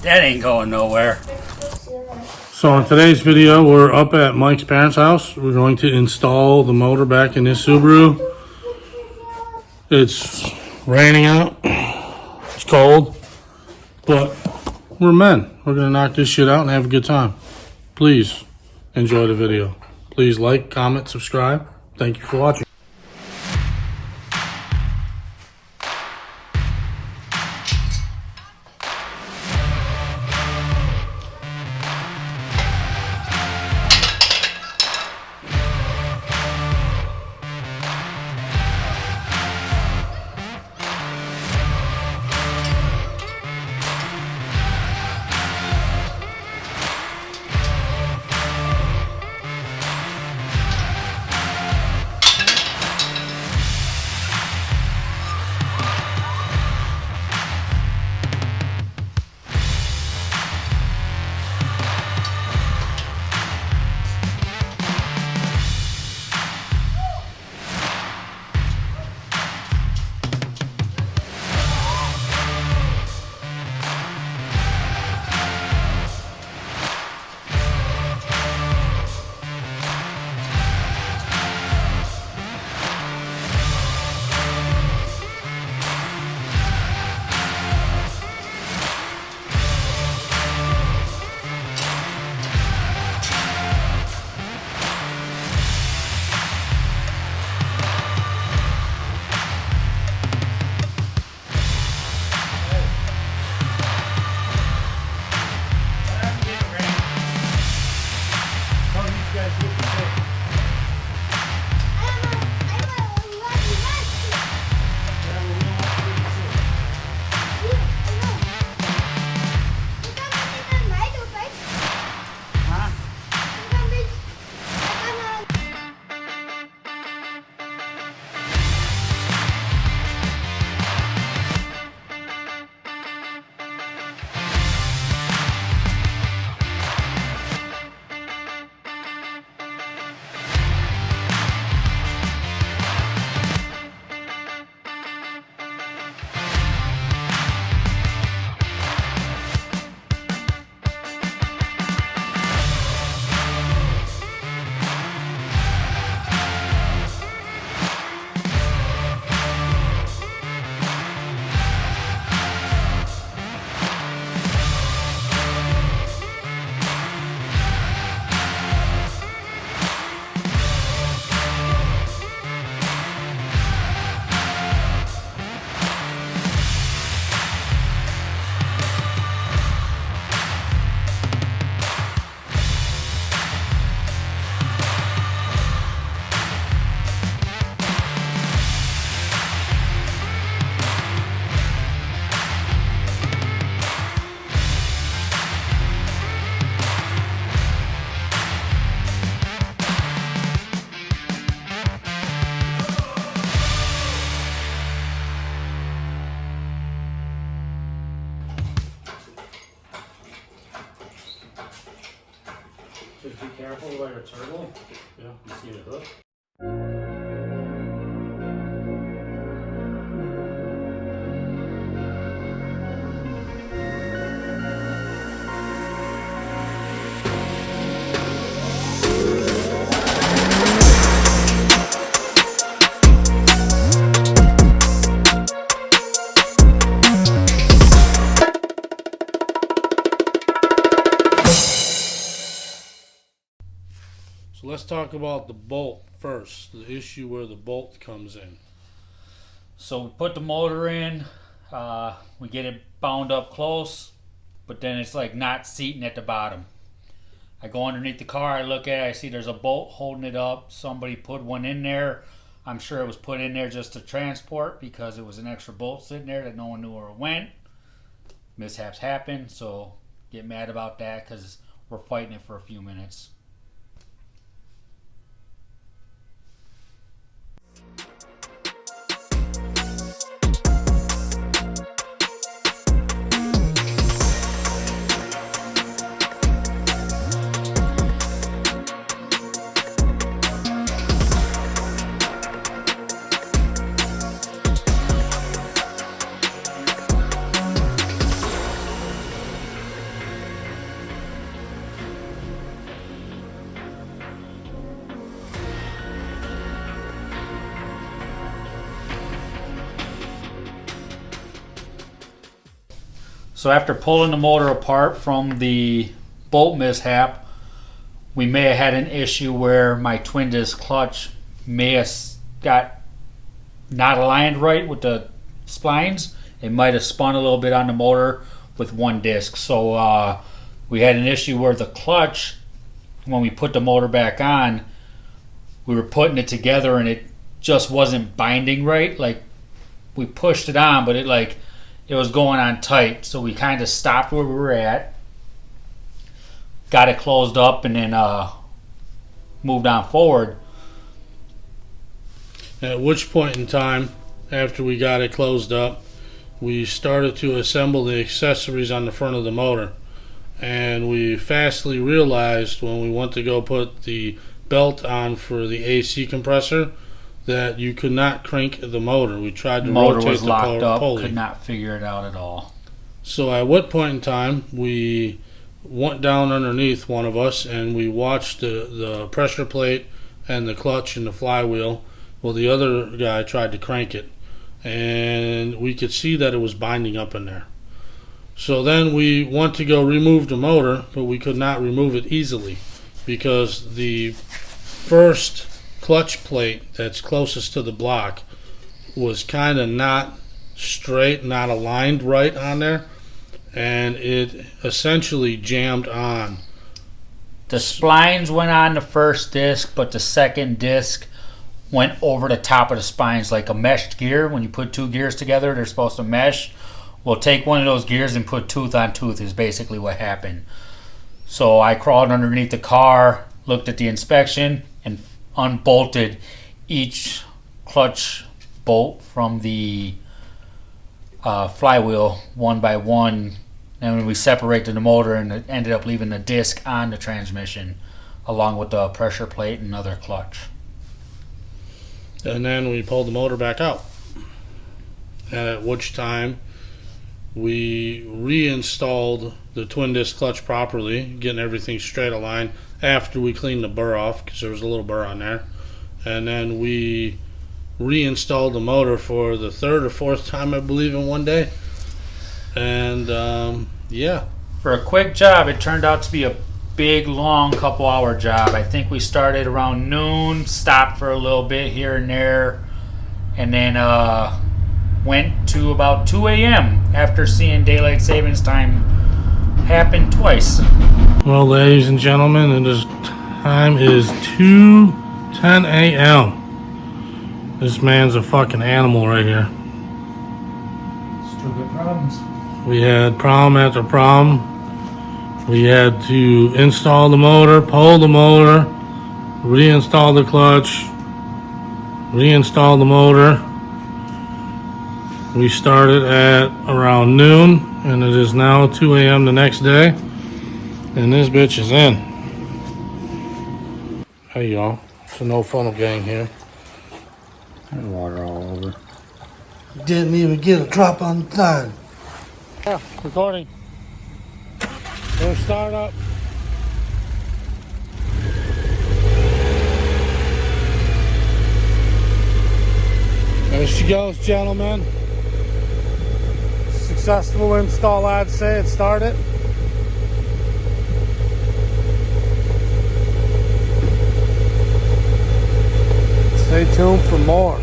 That ain't going nowhere. So in today's video, we're up at Mike's parents' house. We're going to install the motor back in this Subaru. It's raining out. It's cold. But we're men. We're going to knock this shit out and have a good time. Please enjoy the video. Please like, comment, subscribe. Thank you for watching. Just be careful about your turtle. Yeah, you see the hook. So let's talk about the bolt first, the issue where the bolt comes in. So we put the motor in, we get it bound up close, but then it's like not seating at the bottom. I go underneath the car, I look at it, I see there's a bolt holding it up. Somebody put one in there. I'm sure it was put in there just to transport because it was an extra bolt sitting there that no one knew where it went. Mishaps happen, so get mad about that because we're fighting it for a few minutes. So after pulling the motor apart from the bolt mishap, we may have had an issue where my twin disc clutch may have got not aligned right with the splines. It might have spun a little bit on the motor with one disc. So we had an issue where the clutch, when we put the motor back on, we were putting it together and it just wasn't binding right. Like, we pushed it on, but it was going on tight. So we kind of stopped where we were at, got it closed up, and then moved on forward. At which point in time, after we got it closed up, we started to assemble the accessories on the front of the motor. And we fastly realized when we went to go put the belt on for the AC compressor that you could not crank the motor. We tried to Motor rotate was the locked up, pulley. could not figure it out at all. So at what point in time we went down underneath, one of us, and we watched the pressure plate and the clutch and the flywheel. Well, the other guy tried to crank it, and we could see that it was binding up in there. So then we went to go remove the motor, but we could not remove it easily because the first clutch plate that's closest to the block was kind of not straight, not aligned right on there, and it essentially jammed on. The splines went on the first disc, but the second disc went over the top of the spines like a meshed gear. When you put two gears together, they're supposed to mesh. Well, take one of those gears and put tooth on tooth is basically what happened. So I crawled underneath the car, looked at the inspection, and unbolted each clutch bolt from the flywheel one by one. And when we separated the motor, and it ended up leaving the disc on the transmission along with the pressure plate and other clutch. And then we pulled the motor back out. And at which time we reinstalled the twin disc clutch properly, getting everything straight aligned after we cleaned the burr off because there was a little burr on there. And then we reinstalled the motor for the third or fourth time, I believe, in one day. And yeah. For a quick job, it turned out to be a big, long couple-hour job. I think we started around noon, stopped for a little bit here and there, and then went to about 2 a.m. after seeing daylight savings time happen twice. Well, ladies and gentlemen, this time is 2:10 a.m. This man's a fucking animal right here. Stupid problems. We had problem after problem. We had to install the motor, pull the motor, reinstall the clutch, reinstall the motor. We started at around noon, and it is now 2 a.m. the next day, and this bitch is in. Hey y'all, it's a No Funnel Gang here. There's water all over. Didn't even get a drop on the time. Yeah, recording. First start up. There she goes, gentlemen. Successful install, I'd say. It started. Stay tuned for more.